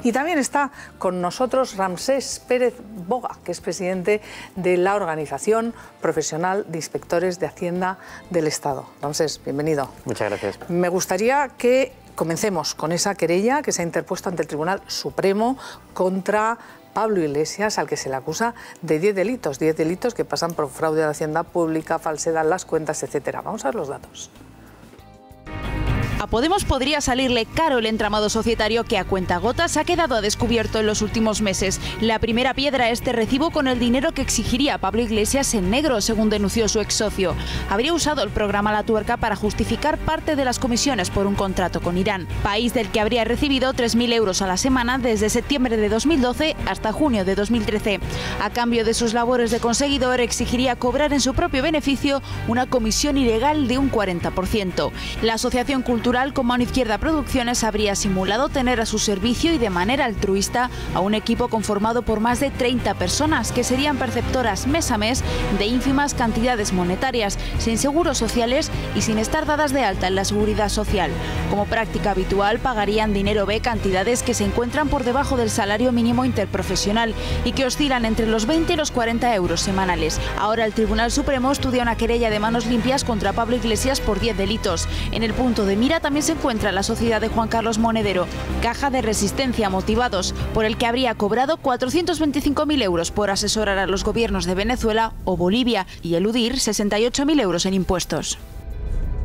Y también está con nosotros Ramsés Pérez Boga, que es presidente de la Organización Profesional de Inspectores de Hacienda del Estado. Ramsés, bienvenido. Muchas gracias. Me gustaría que comencemos con esa querella que se ha interpuesto ante el Tribunal Supremo contra Pablo Iglesias, al que se le acusa de 10 delitos que pasan por fraude a la hacienda pública, falsedad en las cuentas, etcétera. Vamos a ver los datos. A Podemos podría salirle caro el entramado societario que a cuentagotas ha quedado a descubierto en los últimos meses. La primera piedra es este recibo con el dinero que exigiría Pablo Iglesias en negro, según denunció su ex socio. Habría usado el programa La Tuerca para justificar parte de las comisiones por un contrato con Irán, país del que habría recibido 3.000 euros a la semana desde septiembre de 2012 hasta junio de 2013. A cambio de sus labores de conseguidor, exigiría cobrar en su propio beneficio una comisión ilegal de un 40%. La Asociación Cultural con Mano Izquierda Producciones habría simulado tener a su servicio y de manera altruista a un equipo conformado por más de 30 personas que serían perceptoras mes a mes de ínfimas cantidades monetarias, sin seguros sociales y sin estar dadas de alta en la seguridad social. Como práctica habitual, pagarían dinero B cantidades que se encuentran por debajo del salario mínimo interprofesional y que oscilan entre los 20 y los 40 euros semanales. Ahora el Tribunal Supremo estudia una querella de manos limpias contra Pablo Iglesias por 10 delitos. En el punto de mira también se encuentra la sociedad de Juan Carlos Monedero, Caja de Resistencia Motivados, por el que habría cobrado 425.000 euros por asesorar a los gobiernos de Venezuela o Bolivia y eludir 68.000 euros en impuestos.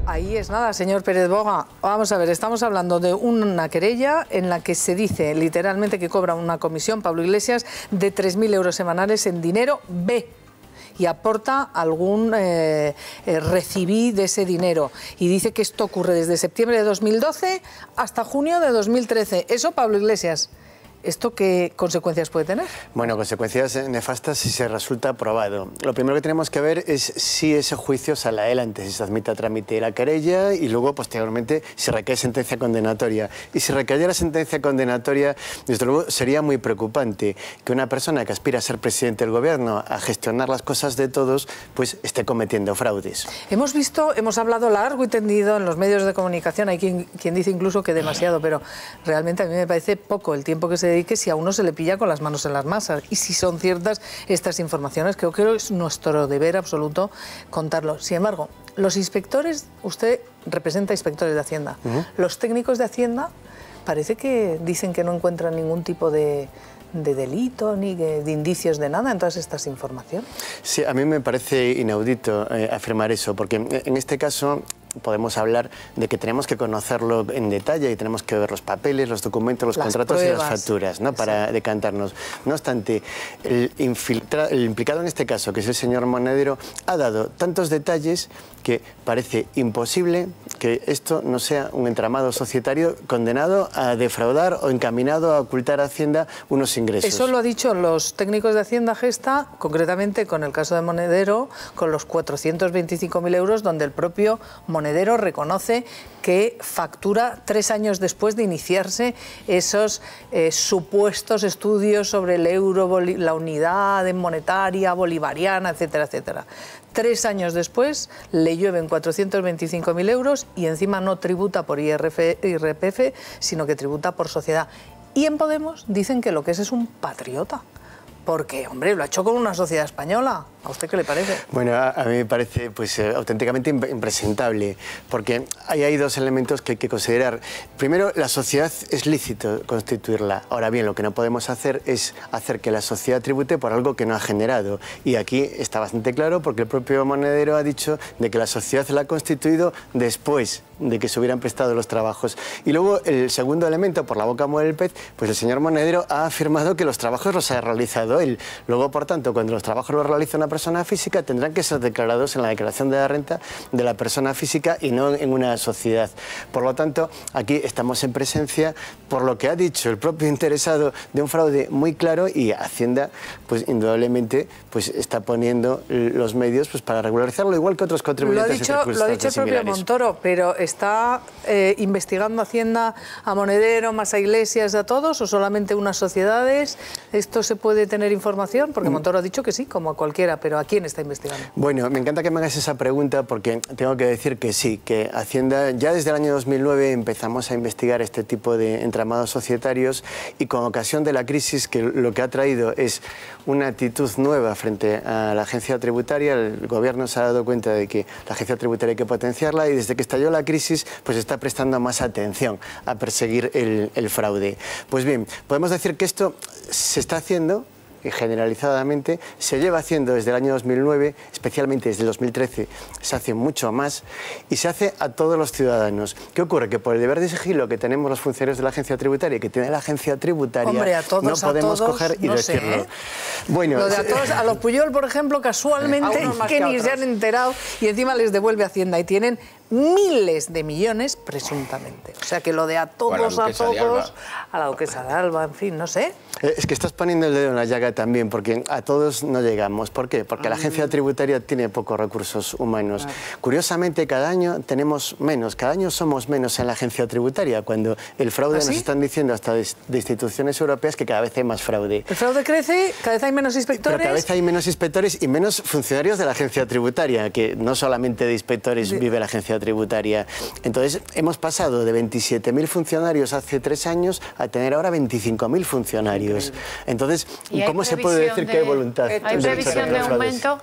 Ahí es nada, señor Pérez Boga. Vamos a ver, estamos hablando de una querella en la que se dice literalmente que cobra una comisión, Pablo Iglesias, de 3.000 euros semanales en dinero B. Y aporta algún recibí de ese dinero. Y dice que esto ocurre desde septiembre de 2012 hasta junio de 2013. Eso, Pablo Iglesias, ¿esto qué consecuencias puede tener? Bueno, consecuencias nefastas si se resulta aprobado. Lo primero que tenemos que ver es si ese juicio sale adelante, si se admite a trámite la querella y luego, posteriormente, si recae sentencia condenatoria. Y si recayera sentencia condenatoria, desde luego sería muy preocupante que una persona que aspira a ser presidente del gobierno, a gestionar las cosas de todos, pues esté cometiendo fraudes. Hemos hablado largo y tendido en los medios de comunicación, hay quien dice incluso que demasiado, pero realmente a mí me parece poco el tiempo que se dedique si a uno se le pilla con las manos en las masas. Y si son ciertas estas informaciones, creo que es nuestro deber absoluto contarlo. Sin embargo, los inspectores, usted representa inspectores de Hacienda, los técnicos de Hacienda parece que dicen que no encuentran ningún tipo de delito ni de indicios de nada en todas estas informaciones. Sí, a mí me parece inaudito afirmar eso, porque en este caso podemos hablar de que tenemos que conocerlo en detalle y tenemos que ver los papeles, los documentos, los contratos pruebas, y las facturas, ¿no? Para decantarnos. No obstante, el implicado en este caso, que es el señor Monedero, ha dado tantos detalles que parece imposible que esto no sea un entramado societario condenado a defraudar o encaminado a ocultar a Hacienda unos ingresos. Eso lo han dicho los técnicos de Hacienda Gesta, concretamente con el caso de Monedero, con los 425.000 euros, donde el propio Monedero reconoce que factura 3 años después de iniciarse esos supuestos estudios sobre el euro, la unidad monetaria bolivariana, etcétera, etcétera. 3 años después le llueven 425.000 euros y encima no tributa por IRPF, sino que tributa por sociedad. Y en Podemos dicen que lo que es un patriota. Porque, hombre, lo ha hecho con una sociedad española. ¿A usted qué le parece? Bueno, a mí me parece pues, auténticamente impresentable, porque hay 2 elementos que hay que considerar. Primero, la sociedad es lícito constituirla. Ahora bien, lo que no podemos hacer es hacer que la sociedad tribute por algo que no ha generado. Y aquí está bastante claro, porque el propio Monedero ha dicho de que la sociedad la ha constituido después de que se hubieran prestado los trabajos. Y luego, el segundo elemento, por la boca muere el pez, pues el señor Monedero ha afirmado que los trabajos los ha realizado él. Luego, por tanto, cuando los trabajos los realiza una persona física, tendrán que ser declarados en la declaración de la renta de la persona física y no en una sociedad. Por lo tanto, aquí estamos en presencia, por lo que ha dicho el propio interesado, de un fraude muy claro, y Hacienda, pues indudablemente, pues está poniendo los medios pues para regularizarlo, igual que otros contribuyentes. Lo ha dicho el propio Montoro, pero ¿está investigando Hacienda a Monedero, más a Iglesias, a todos, o solamente unas sociedades? ¿Esto se puede tener información? Porque Montoro ha dicho que sí, como a cualquiera. pero ¿a quién está investigando? Bueno, me encanta que me hagas esa pregunta porque tengo que decir que sí, que Hacienda ya desde el año 2009 empezamos a investigar este tipo de entramados societarios y con ocasión de la crisis, que lo que ha traído es una actitud nueva frente a la agencia tributaria. El gobierno se ha dado cuenta de que la agencia tributaria hay que potenciarla y desde que estalló la crisis pues está prestando más atención a perseguir el fraude. Pues bien, podemos decir que esto se está haciendo generalizadamente, se lleva haciendo desde el año 2009, especialmente desde el 2013, se hace mucho más y se hace a todos los ciudadanos. ¿Qué ocurre? Que por el deber de sigilo que tenemos los funcionarios de la agencia tributaria y que tiene la agencia tributaria, hombre, a todos, no podemos coger y no decirlo. Sé, ¿eh? Bueno, lo de a todos, a los Puyol, por ejemplo, casualmente, que ni se han enterado y encima les devuelve Hacienda y tienen miles de millones presuntamente. O sea que lo de a todos, a la duquesa de Alba, en fin, no sé. Es que estás poniendo el dedo en la llaga también, porque a todos no llegamos. ¿Por qué? Porque la agencia tributaria tiene pocos recursos humanos. Curiosamente, cada año tenemos menos, cada año somos menos en la agencia tributaria, cuando el fraude nos están diciendo hasta de instituciones europeas que cada vez hay más fraude. El fraude crece, cada vez hay menos inspectores. Pero cada vez hay menos inspectores y menos funcionarios de la agencia tributaria, que no solamente de inspectores vive la agencia tributaria. Entonces, hemos pasado de 27.000 funcionarios hace 3 años a tener ahora 25.000 funcionarios. Entonces, ¿cómo se puede decir que hay voluntad? ¿Hay previsión de aumento?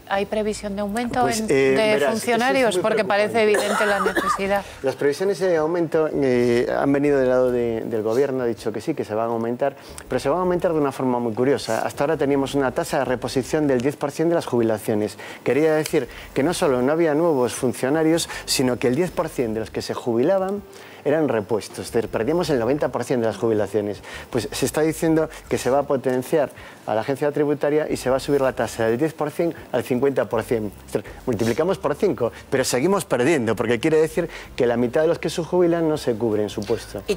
¿Hay previsión de aumento de funcionarios? Porque parece evidente la necesidad. Las previsiones de aumento han venido del lado del gobierno, ha dicho que sí, que se van a aumentar, pero se van a aumentar de una forma muy curiosa. Hasta ahora teníamos una tasa de reposición del 10% de las jubilaciones. Quería decir que no solo no había nuevos funcionarios, sino que el 10% de los que se jubilaban eran repuestos, perdíamos el 90% de las jubilaciones. Pues se está diciendo que se va a potenciar a la agencia tributaria y se va a subir la tasa del 10% al 50%. Multiplicamos por 5, pero seguimos perdiendo, porque quiere decir que la mitad de los que se jubilan no se cubren su puesto. ¿Y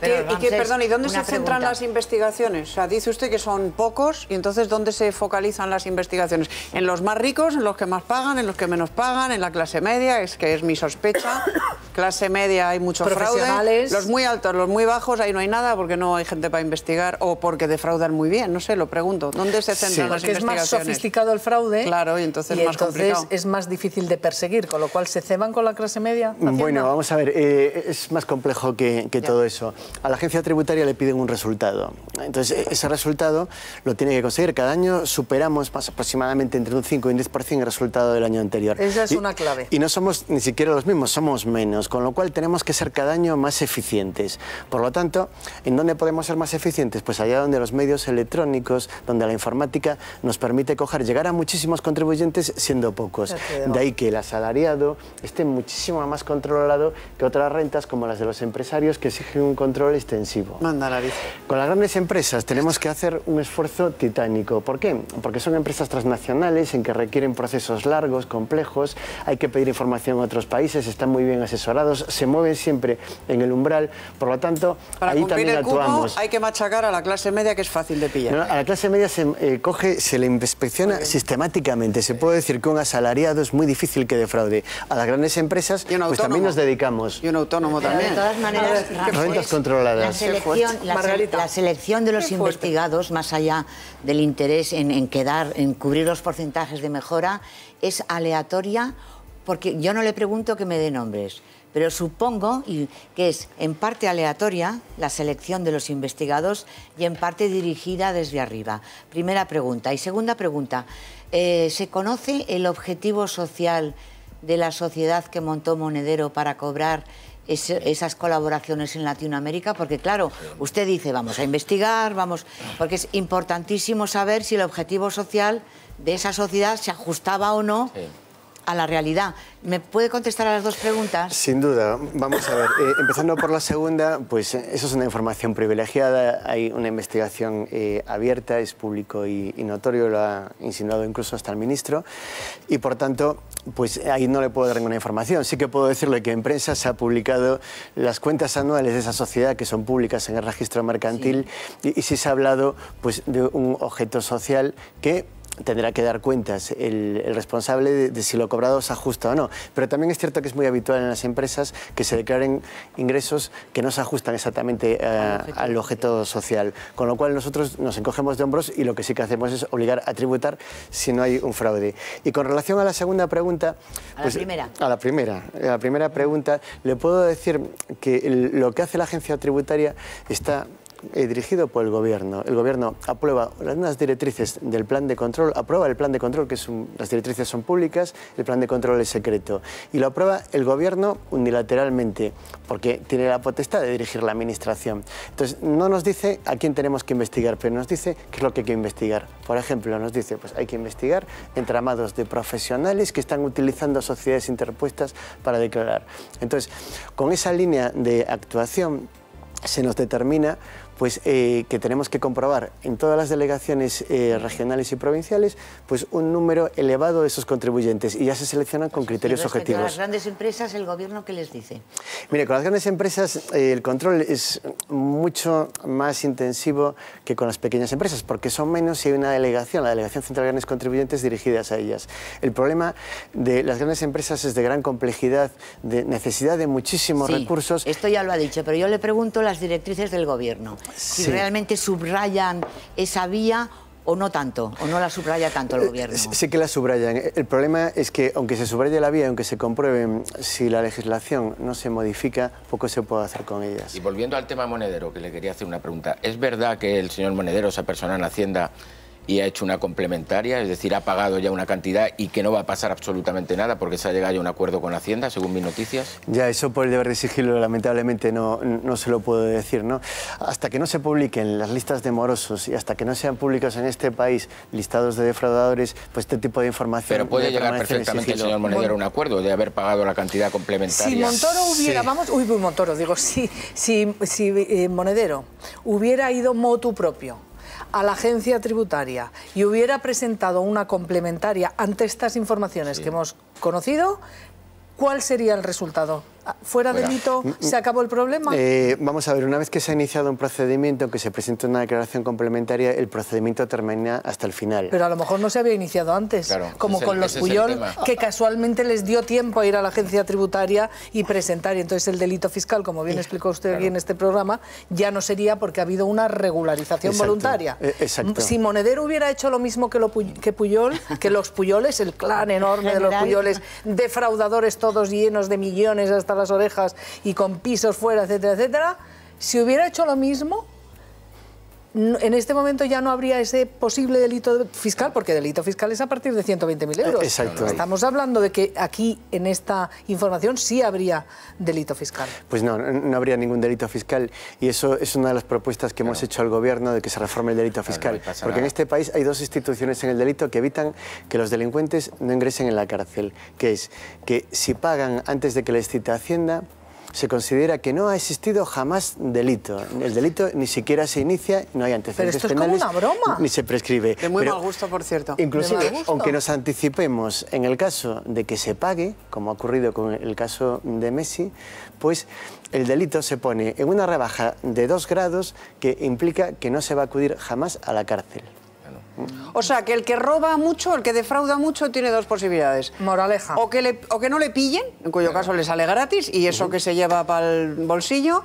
dónde se centran las investigaciones? O sea, dice usted que son pocos, y entonces ¿dónde se focalizan las investigaciones? ¿En los más ricos, en los que más pagan, en los que menos pagan, en la clase media? Es que es mi sospecha. Clase media hay mucho fraude. Los muy altos, los muy bajos, ahí no hay nada porque no hay gente para investigar o porque defraudan muy bien, no sé, lo pregunto. ¿Dónde se centran las investigaciones? Porque es más sofisticado el fraude. Claro, y entonces más complicado. Es más difícil de perseguir, con lo cual se ceban con la clase media. Bueno, vamos a ver, es más complejo que todo eso. A la agencia tributaria le piden un resultado. Entonces, ese resultado lo tiene que conseguir. Cada año superamos más aproximadamente entre un 5 y un 10% el resultado del año anterior. Esa es una clave. Y no somos ni siquiera los mismos, somos menos, con lo cual tenemos que ser cada año más eficientes. Por lo tanto, ¿en dónde podemos ser más eficientes? Pues allá donde los medios electrónicos, donde la informática nos permite llegar a muchísimos contribuyentes siendo pocos. De ahí que el asalariado esté muchísimo más controlado que otras rentas como las de los empresarios que exigen un control extensivo. Manda nariz. Con las grandes empresas tenemos que hacer un esfuerzo titánico. ¿Por qué? Porque son empresas transnacionales en que requieren procesos largos, complejos, hay que pedir información a otros países, están muy bien asesorados, se mueven siempre en el umbral, por lo tanto, para ahí cumplir también el cupo, actuamos. Hay que machacar a la clase media, que es fácil de pillar. No, a la clase media se le inspecciona sistemáticamente. Se puede decir que un asalariado es muy difícil que defraude. A las grandes empresas pues también nos dedicamos. Y un autónomo también. De todas maneras, rentas controladas. La selección de los investigados, más allá del interés en cubrir los porcentajes de mejora, es aleatoria, porque yo no le pregunto que me dé nombres, pero supongo que es en parte aleatoria la selección de los investigados y en parte dirigida desde arriba. Primera pregunta. Y segunda pregunta, ¿se conoce el objetivo social de la sociedad que montó Monedero para cobrar esas colaboraciones en Latinoamérica? Porque claro, usted dice, vamos a investigar, porque es importantísimo saber si el objetivo social de esa sociedad se ajustaba o no a la realidad. ¿Me puede contestar a las dos preguntas? Sin duda. Vamos a ver. Empezando por la segunda, pues eso es una información privilegiada. Hay una investigación abierta, es público y notorio, lo ha insinuado incluso hasta el ministro. Y por tanto, pues ahí no le puedo dar ninguna información. Sí que puedo decirle que en prensa se ha publicado las cuentas anuales de esa sociedad, que son públicas en el registro mercantil, y sí se ha hablado pues de un objeto social que tendrá que dar cuentas el responsable de si lo cobrado se ajusta o no. Pero también es cierto que es muy habitual en las empresas que se declaren ingresos que no se ajustan exactamente al objeto social. Con lo cual nosotros nos encogemos de hombros y lo que sí que hacemos es obligar a tributar si no hay un fraude. Y con relación a la segunda pregunta... A la primera pregunta, le puedo decir que lo que hace la agencia tributaria está dirigido por el Gobierno. El Gobierno aprueba unas directrices del plan de control, aprueba el plan de control, las directrices son públicas, el plan de control es secreto, y lo aprueba el Gobierno unilateralmente, porque tiene la potestad de dirigir la Administración. Entonces, no nos dice a quién tenemos que investigar, pero nos dice qué es lo que hay que investigar. Por ejemplo, nos dice, pues hay que investigar entramados de profesionales que están utilizando sociedades interpuestas para declarar. Entonces, con esa línea de actuación se nos determina pues, que tenemos que comprobar en todas las delegaciones regionales y provinciales pues, un número elevado de esos contribuyentes y ya se seleccionan con criterios objetivos. ¿A las grandes empresas el Gobierno qué les dice? Mire, con las grandes empresas el control es mucho más intensivo que con las pequeñas empresas porque son menos y hay una delegación, la Delegación Central de Grandes Contribuyentes dirigidas a ellas. El problema de las grandes empresas es de gran complejidad, de necesidad de muchísimos recursos. Esto ya lo ha dicho, pero yo le pregunto las directrices del Gobierno. Si realmente subrayan esa vía o no tanto, o no la subraya tanto el Gobierno. Sí que la subrayan. El problema es que aunque se subraye la vía, aunque se compruebe, si la legislación no se modifica, poco se puede hacer con ellas. Y volviendo al tema Monedero, que le quería hacer una pregunta. ¿Es verdad que el señor Monedero se apersona en Hacienda y ha hecho una complementaria, es decir, ha pagado ya una cantidad y que no va a pasar absolutamente nada porque se ha llegado a un acuerdo con Hacienda, según mis noticias? Ya, eso por el deber de sigilo lamentablemente no se lo puedo decir, ¿no? Hasta que no se publiquen las listas de morosos y hasta que no sean públicos en este país listados de defraudadores, pues este tipo de información... Pero puede llegar perfectamente el señor Monedero a un acuerdo de haber pagado la cantidad complementaria. Si Montoro hubiera, si Monedero hubiera ido motu propio a la agencia tributaria y hubiera presentado una complementaria ante estas informaciones que hemos conocido, ¿cuál sería el resultado? ¿Fuera delito se acabó el problema? Vamos a ver, una vez que se ha iniciado un procedimiento, que se presenta una declaración complementaria, el procedimiento termina hasta el final. Pero a lo mejor no se había iniciado antes, claro, como con los Pujol, que casualmente les dio tiempo a ir a la agencia tributaria y presentar, y entonces el delito fiscal, como bien explicó usted aquí en este programa, ya no sería porque ha habido una regularización voluntaria. Exacto. Si Monedero hubiera hecho lo mismo que Pujol, que los Pujoles, el clan enorme de los Pujoles, defraudadores todos llenos de millones hasta las orejas y con pisos fuera, etcétera, etcétera, si hubiera hecho lo mismo, en este momento ya no habría ese posible delito fiscal, porque delito fiscal es a partir de 120.000 euros. Exacto. Estamos hablando de que aquí, en esta información, sí habría delito fiscal. Pues no habría ningún delito fiscal y eso es una de las propuestas que hemos hecho al Gobierno de que se reforme el delito fiscal. Porque en este país hay dos instituciones en el delito que evitan que los delincuentes no ingresen en la cárcel, que es que si pagan antes de que les cite Hacienda, se considera que no ha existido jamás delito. El delito ni siquiera se inicia, no hay antecedentes penales, como una broma. Ni se prescribe. De muy mal gusto, por cierto. Inclusive, aunque nos anticipemos en el caso de que se pague, como ha ocurrido con el caso de Messi, pues el delito se pone en una rebaja de 2 grados que implica que no se va a acudir jamás a la cárcel. O sea, que el que roba mucho, el que defrauda mucho, tiene dos posibilidades. Moraleja. O que no le pillen, en cuyo caso le sale gratis, y eso que se lleva para el bolsillo,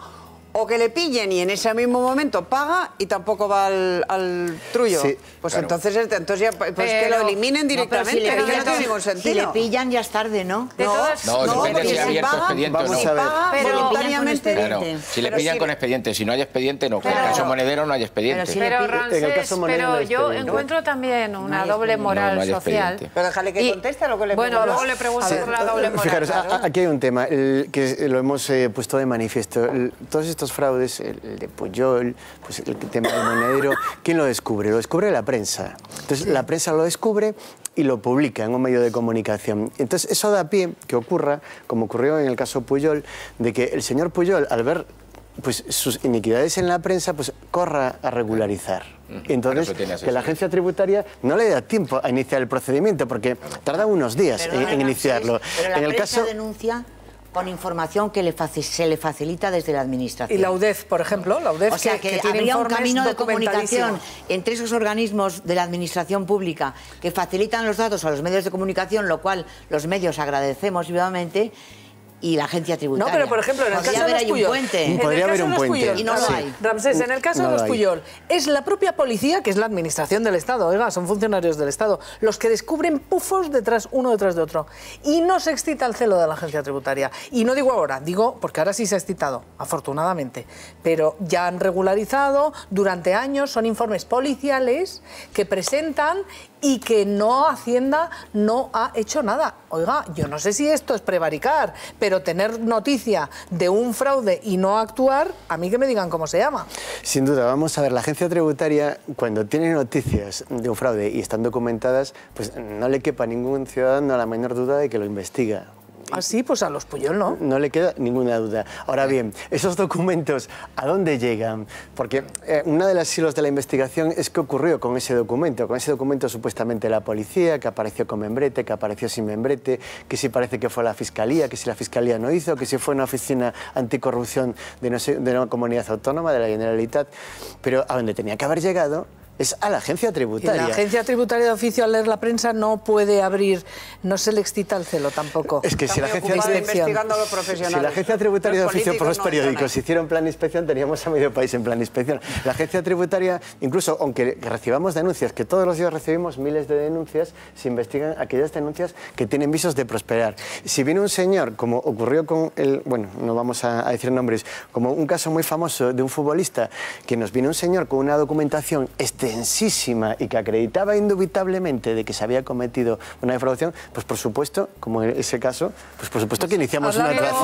o que le pillen y en ese mismo momento paga y tampoco va al trullo. Sí, pues claro. entonces ya que lo eliminen directamente, no, no tiene ningún sentido. Si le pillan ya es tarde, ¿no? No, depende si ha abierto expediente o no. Si paga voluntariamente... Claro, si le pillan con expediente, si no hay expediente, no. En el caso Monedero no hay expediente. Pero Ramsés, yo encuentro también una doble moral social. Pero déjale que conteste lo que le pregunto. Bueno, luego le pregunto por la doble moral. Fijaros, aquí hay un tema que lo hemos puesto de manifiesto. Todos estos fraudes, el de Pujol, pues el tema del Monedero, ¿quién lo descubre? Lo descubre la prensa. Entonces la prensa lo descubre y lo publica en un medio de comunicación. Entonces eso da pie que ocurra, como ocurrió en el caso Pujol, de que el señor Pujol, al ver pues sus iniquidades en la prensa, pues corra a regularizar. Entonces, que la agencia tributaria no le da tiempo a iniciar el procedimiento, porque tarda unos días en iniciarlo. Pero la prensa denuncia con información que se le facilita desde la administración. Y la UDEF, por ejemplo, la UDEF, o sea, que habría un camino de comunicación entre esos organismos de la administración pública que facilitan los datos a los medios de comunicación, lo cual los medios agradecemos vivamente, y la agencia tributaria. No, pero por ejemplo, en el caso de los Puyol, podría haber un puente. Y no lo hay. Ramsés, en el caso de los Puyol, es la propia policía, que es la administración del Estado, oiga, son funcionarios del Estado, los que descubren pufos uno detrás de otro. Y no se excita el celo de la agencia tributaria. Y no digo ahora, digo porque ahora sí se ha excitado, afortunadamente. Pero ya han regularizado, durante años, son informes policiales que presentan y que Hacienda no ha hecho nada. Oiga, yo no sé si esto es prevaricar, pero tener noticia de un fraude y no actuar, a mí que me digan cómo se llama. Sin duda, vamos a ver, la agencia tributaria, cuando tiene noticias de un fraude y están documentadas, pues no le quepa a ningún ciudadano la menor duda de que lo investiga. Así, pues a los Puyol no. No le queda ninguna duda. Ahora bien, esos documentos, ¿a dónde llegan? Porque una de las hilos de la investigación es qué ocurrió con ese documento. Con ese documento supuestamente la policía, que apareció con membrete, que apareció sin membrete, que si parece que fue la Fiscalía, que si la Fiscalía no hizo, que si fue una oficina anticorrupción de una comunidad autónoma, de la Generalitat. Pero a donde tenía que haber llegado es a la agencia tributaria. Y la agencia tributaria de oficio, al leer la prensa, no puede abrir, no se le excita el celo tampoco. Es que si la agencia tributaria de oficio por los periódicos hiciera un plan de inspección, teníamos a medio país en plan de inspección. La agencia tributaria, incluso aunque recibamos denuncias, que todos los días recibimos miles de denuncias, se investigan aquellas denuncias que tienen visos de prosperar. Si viene un señor, como ocurrió con bueno, no vamos a decir nombres, como un caso muy famoso de un futbolista, que nos vino un señor con una documentación extensísima y que acreditaba indubitablemente de que se había cometido una defraudación, pues por supuesto, como en ese caso, pues por supuesto que iniciamos una actuación.